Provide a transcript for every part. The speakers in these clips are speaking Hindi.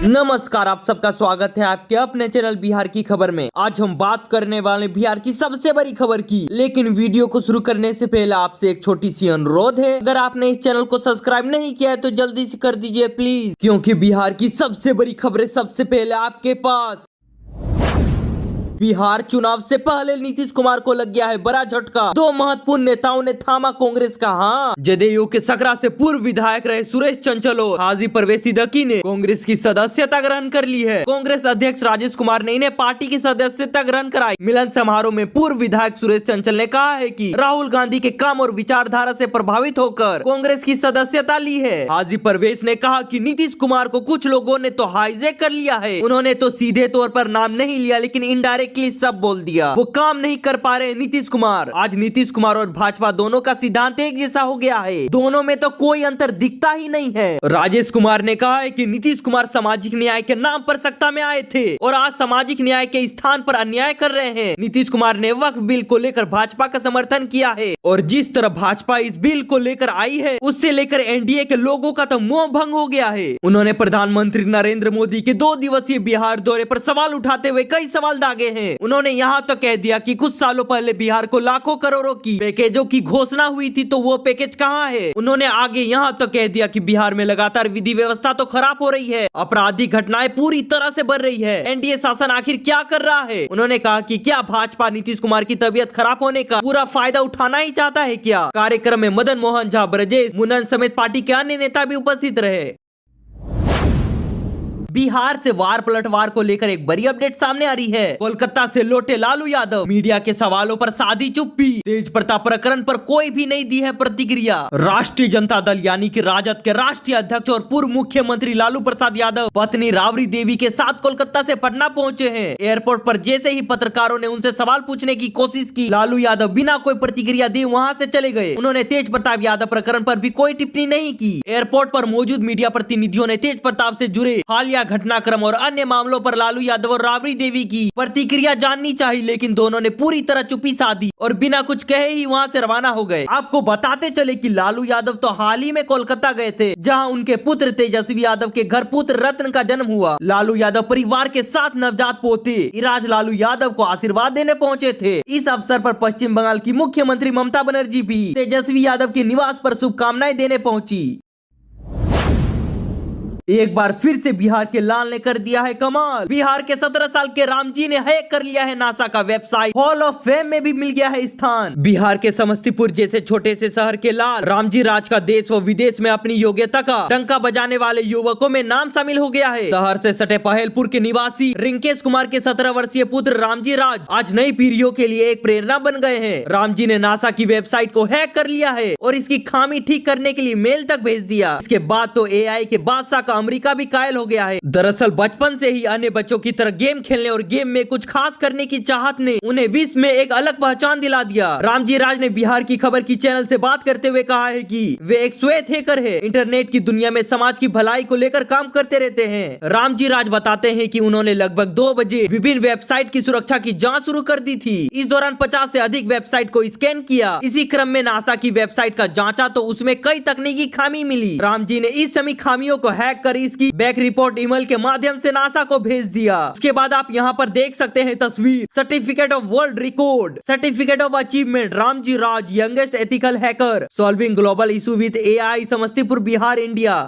नमस्कार, आप सबका स्वागत है आपके अपने चैनल बिहार की खबर में। आज हम बात करने वाले बिहार की सबसे बड़ी खबर की, लेकिन वीडियो को शुरू करने से पहले आपसे एक छोटी सी अनुरोध है। अगर आपने इस चैनल को सब्सक्राइब नहीं किया है तो जल्दी से कर दीजिए प्लीज, क्योंकि बिहार की सबसे बड़ी खबरें सबसे पहले आपके पास। बिहार चुनाव से पहले नीतीश कुमार को लग गया है बड़ा झटका। दो महत्वपूर्ण नेताओं ने थामा कांग्रेस का हाथ। जदयू के सकरा से पूर्व विधायक रहे सुरेश चंचल और हाजी परवेज सिद्दीकी ने कांग्रेस की सदस्यता ग्रहण कर ली है। कांग्रेस अध्यक्ष राजेश कुमार ने इन्हें पार्टी की सदस्यता ग्रहण कराई। मिलन समारोह में पूर्व विधायक सुरेश चंचल ने कहा है कि राहुल गांधी के काम और विचारधारा से प्रभावित होकर कांग्रेस की सदस्यता ली है। हाजी परवेज ने कहा कि नीतीश कुमार को कुछ लोगों ने तो हाईजैक कर लिया है। उन्होंने तो सीधे तौर पर नाम नहीं लिया, लेकिन इनडायरेक्टली सब बोल दिया। वो काम नहीं कर पा रहे नीतीश कुमार। आज नीतीश कुमार और भाजपा दोनों का सिद्धांत एक जैसा हो गया है। दोनों में तो कोई अंतर दिखता ही नहीं है। राजेश कुमार ने कहा है कि नीतीश कुमार सामाजिक न्याय के नाम पर सत्ता में आए थे और आज सामाजिक न्याय के स्थान पर अन्याय कर रहे हैं। नीतीश कुमार ने वक्फ बिल को लेकर भाजपा का समर्थन किया है और जिस तरह भाजपा इस बिल को लेकर आई है, उससे लेकर एनडीए के लोगों का तो मोह भंग हो गया है। उन्होंने प्रधानमंत्री नरेंद्र मोदी के 2 दिवसीय बिहार दौरे पर सवाल उठाते हुए कई सवाल दागे हैं। उन्होंने यहाँ तो कह दिया कि कुछ सालों पहले बिहार को लाखों करोड़ों की पैकेजों की घोषणा हुई थी, तो वो पैकेज कहाँ है। उन्होंने आगे यहाँ तो कह दिया कि बिहार में लगातार विधि व्यवस्था तो खराब हो रही है, आपराधिक घटनाएं पूरी तरह से बढ़ रही है। एनडीए शासन आखिर क्या कर रहा है। उन्होंने कहा कि क्या भाजपा नीतीश कुमार की तबीयत खराब होने का पूरा फायदा उठाना ही चाहता है क्या। कार्यक्रम में मदन मोहन झा, ब्रजेश मुनन समेत पार्टी के अन्य नेता भी उपस्थित रहे। बिहार से वार पलटवार को लेकर एक बड़ी अपडेट सामने आ रही है। कोलकाता से लौटे लालू यादव। मीडिया के सवालों पर साधी चुप्पी। तेज प्रताप प्रकरण पर कोई भी नहीं दी है प्रतिक्रिया। राष्ट्रीय जनता दल यानी कि राजद के राष्ट्रीय अध्यक्ष और पूर्व मुख्यमंत्री लालू प्रसाद यादव पत्नी राबड़ी देवी के साथ कोलकाता से पटना पहुंचे हैं। एयरपोर्ट पर जैसे ही पत्रकारों ने उनसे सवाल पूछने की कोशिश की, लालू यादव बिना कोई प्रतिक्रिया दिए वहां से चले गए। उन्होंने तेज प्रताप यादव प्रकरण पर भी कोई टिप्पणी नहीं की। एयरपोर्ट पर मौजूद मीडिया प्रतिनिधियों ने तेज प्रताप से जुड़े हालिया घटनाक्रम और अन्य मामलों पर लालू यादव और राबड़ी देवी की प्रतिक्रिया जाननी चाहिए, लेकिन दोनों ने पूरी तरह चुप्पी साधी और बिना कुछ कहे ही वहां से रवाना हो गए। आपको बताते चले कि लालू यादव तो हाल ही में कोलकाता गए थे, जहां उनके पुत्र तेजस्वी यादव के घर पुत्र रत्न का जन्म हुआ। लालू यादव परिवार के 7 नवजात पोते इराज लालू यादव को आशीर्वाद देने पहुंचे थे। इस अवसर पर पश्चिम बंगाल की मुख्यमंत्री ममता बनर्जी भी तेजस्वी यादव के निवास पर शुभकामनाएं देने पहुंची। एक बार फिर से बिहार के लाल ने कर दिया है कमाल। बिहार के 17 साल के रामजी ने हैक कर लिया है नासा का वेबसाइट। हॉल ऑफ फेम में भी मिल गया है स्थान। बिहार के समस्तीपुर जैसे छोटे से शहर के लाल रामजी राज का देश व विदेश में अपनी योग्यता का डंका बजाने वाले युवकों में नाम शामिल हो गया है। शहर से सटे पहेलपुर के निवासी रिंकेश कुमार के 17 वर्षीय पुत्र रामजी राज आज नई पीढ़ियों के लिए एक प्रेरणा बन गए हैं। रामजी ने नासा की वेबसाइट को हैक कर लिया है और इसकी खामी ठीक करने के लिए मेल तक भेज दिया। इसके बाद तो एआई के बादशाह का अमेरिका भी कायल हो गया है। दरअसल बचपन से ही अन्य बच्चों की तरह गेम खेलने और गेम में कुछ खास करने की चाहत ने उन्हें विश्व में एक अलग पहचान दिला दिया। रामजी राज ने बिहार की खबर की चैनल से बात करते हुए कहा है कि वे एक श्वेत हैकर है, इंटरनेट की दुनिया में समाज की भलाई को लेकर काम करते रहते हैं। रामजी राज बताते हैं कि उन्होंने लगभग 2 बजे विभिन्न वेबसाइट की सुरक्षा की जाँच शुरू कर दी थी। इस दौरान 50 से अधिक वेबसाइट को स्कैन किया। इसी क्रम में नासा की वेबसाइट का जांचा तो उसमें कई तकनीकी खामी मिली। रामजी ने इस सभी खामियों को हैक कर इसकी बैक रिपोर्ट ईमेल के माध्यम से नासा को भेज दिया। उसके बाद आप यहाँ पर देख सकते हैं तस्वीर। Certificate of world record, certificate of achievement, Ramji Raj youngest ethical hacker solving global issue with AI, Samastipur Bihar India.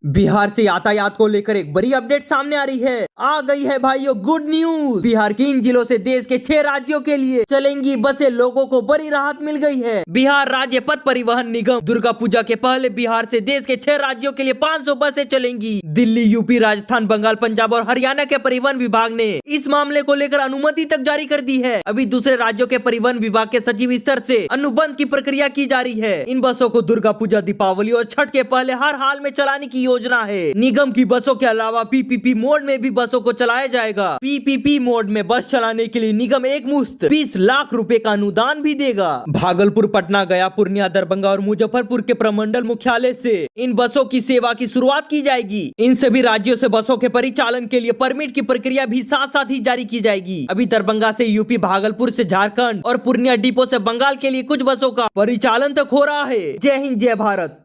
Bihar से यातायात को लेकर एक बड़ी अपडेट सामने आ रही है। आ गई है भाइयों गुड न्यूज। बिहार के इन जिलों से देश के 6 राज्यों के लिए चलेंगी बसें। लोगों को बड़ी राहत मिल गई है। बिहार राज्य पथ परिवहन निगम दुर्गा पूजा के पहले बिहार से देश के 6 राज्यों के लिए 500 बसें चलेंगी। दिल्ली, यूपी, राजस्थान, बंगाल, पंजाब और हरियाणा के परिवहन विभाग ने इस मामले को लेकर अनुमति तक जारी कर दी है। अभी दूसरे राज्यों के परिवहन विभाग के सचिव स्तर से अनुबंध की प्रक्रिया की जा रही है। इन बसों को दुर्गा पूजा, दीपावली और छठ के पहले हर हाल में चलाने की योजना है। निगम की बसों के अलावा पीपीपी मोड में भी बसों को चलाया जाएगा। पीपीपी मोड में बस चलाने के लिए निगम एक मुश्त 20 लाख रुपए का अनुदान भी देगा। भागलपुर, पटना, गया, पूर्णिया, दरभंगा और मुजफ्फरपुर के प्रमंडल मुख्यालय से इन बसों की सेवा की शुरुआत की जाएगी। इन सभी राज्यों से बसों के परिचालन के लिए परमिट की प्रक्रिया भी साथ साथ ही जारी की जाएगी। अभी दरभंगा से यूपी, भागलपुर से झारखंड और पूर्णिया डिपो से बंगाल के लिए कुछ बसों का परिचालन तक हो रहा है। जय हिंद, जय भारत।